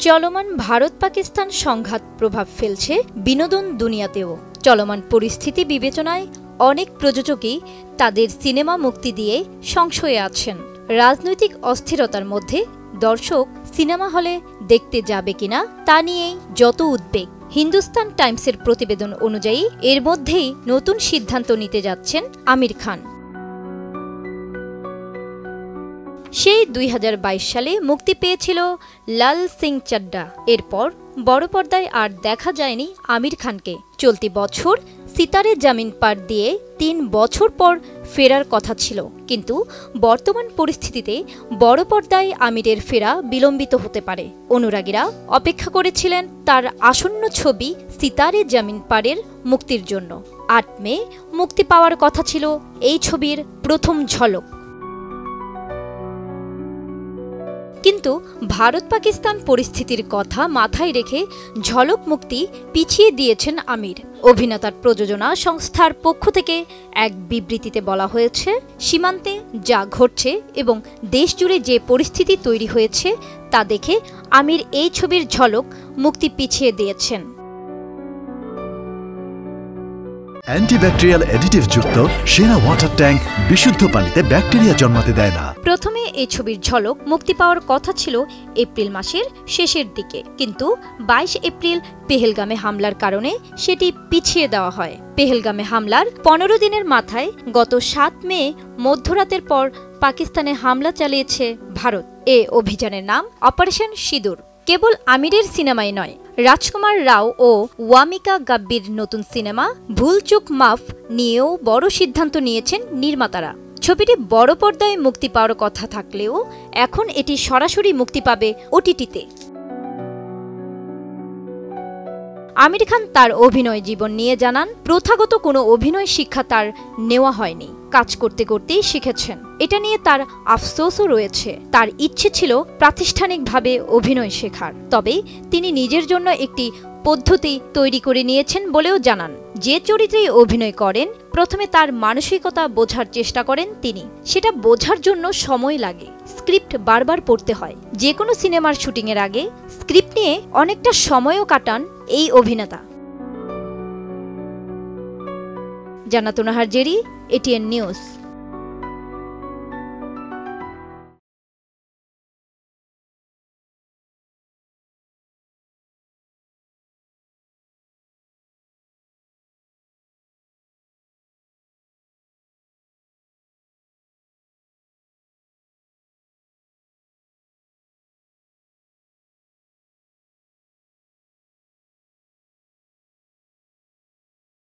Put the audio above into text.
চলমান ভারত পাকিস্তান সংঘাত প্রভাব ফেলছে বিনোদন দুনিয়াতেও। চলমান পরিস্থিতি বিবেচনায় অনেক প্রযোজকই তাদের সিনেমা মুক্তি দিয়ে সংশয়ে আছেন। রাজনৈতিক অস্থিরতার মধ্যে দর্শক সিনেমা হলে দেখতে যাবে কিনা তা নিয়েই যত উদ্বেগ। হিন্দুস্তান টাইমসের প্রতিবেদন অনুযায়ী এর মধ্যেই নতুন সিদ্ধান্ত নিতে যাচ্ছেন আমির খান। সেই ২০২২ সালে মুক্তি পেয়েছিল লাল সিং চাড্ডা। এরপর বড় পর্দায় আর দেখা যায়নি আমির খানকে। চলতি বছর সিতারে জামিন পার দিয়ে ৩ বছর পর ফেরার কথা ছিল, কিন্তু বর্তমান পরিস্থিতিতে বড় পর্দায় আমিরের ফেরা বিলম্বিত হতে পারে। অনুরাগীরা অপেক্ষা করেছিলেন তার আসন্ন ছবি সিতারে জামিন পারের মুক্তির জন্য। ৮ মে মুক্তি পাওয়ার কথা ছিল এই ছবির প্রথম ঝলক। কিন্তু ভারত পাকিস্তান পরিস্থিতির কথা মাথায় রেখে ঝলক মুক্তি পিছিয়ে দিয়েছেন আমির। অভিনেতার প্রযোজনা সংস্থার পক্ষ থেকে এক বিবৃতিতে বলা হয়েছে, সীমান্তে যা ঘটছে এবং দেশজুড়ে যে পরিস্থিতি তৈরি হয়েছে তা দেখে আমির এই ছবির ঝলক মুক্তি পিছিয়ে দিয়েছেন। অ্যান্টিব্যাকটেরিয়াল অ্যাডিটিভ যুক্ত সেরা ওয়াটার ট্যাঙ্ক বিশুদ্ধ পানিতে ব্যাকটেরিয়া জন্মাতে দেয় না। প্রথমে এই ছবির ঝলক মুক্তি পাওয়ার কথা ছিল এপ্রিল মাসের শেষের দিকে, কিন্তু ২২ এপ্রিল পেহেলগামে হামলার কারণে সেটি পিছিয়ে দেওয়া হয়। পেহেলগামে হামলার ১৫ দিনের মাথায় গত ৭ মে মধ্যরাতের পর পাকিস্তানে হামলা চালিয়েছে ভারত। এ অভিযানের নাম অপারেশন সিঁদুর। কেবল আমিরের সিনেমাই নয়, রাজকুমার রাও ও ওয়ামিকা গাব্বির নতুন সিনেমা ভুল চুক মাফ নিয়েও বড় সিদ্ধান্ত নিয়েছেন নির্মাতারা। ছবিটি বড় পর্দায় মুক্তি পাওয়ার কথা থাকলেও এখন এটি সরাসরি মুক্তি পাবে ওটিটিতে। আমির খান তার অভিনয় জীবন নিয়ে জানান, প্রথাগত কোনো অভিনয় শিক্ষা তার নেওয়া হয়নি, কাজ করতে করতেই শিখেছেন। এটা নিয়ে তার আফসোসও রয়েছে। তার ইচ্ছে ছিল প্রাতিষ্ঠানিকভাবে অভিনয় শেখার, তবে তিনি নিজের জন্য একটি পদ্ধতি তৈরি করে নিয়েছেন বলেও জানান। যে চরিত্রেই অভিনয় করেন প্রথমে তার মানসিকতা বোঝার চেষ্টা করেন তিনি। সেটা বোঝার জন্য সময় লাগে, স্ক্রিপ্ট বারবার পড়তে হয়। যে কোনো সিনেমার শুটিংয়ের আগে স্ক্রিপ্ট নিয়ে অনেকটা সময়ও কাটান এই অভিনেতা। জান্নাতুন নাহার জেরি, এটিএন নিউজ।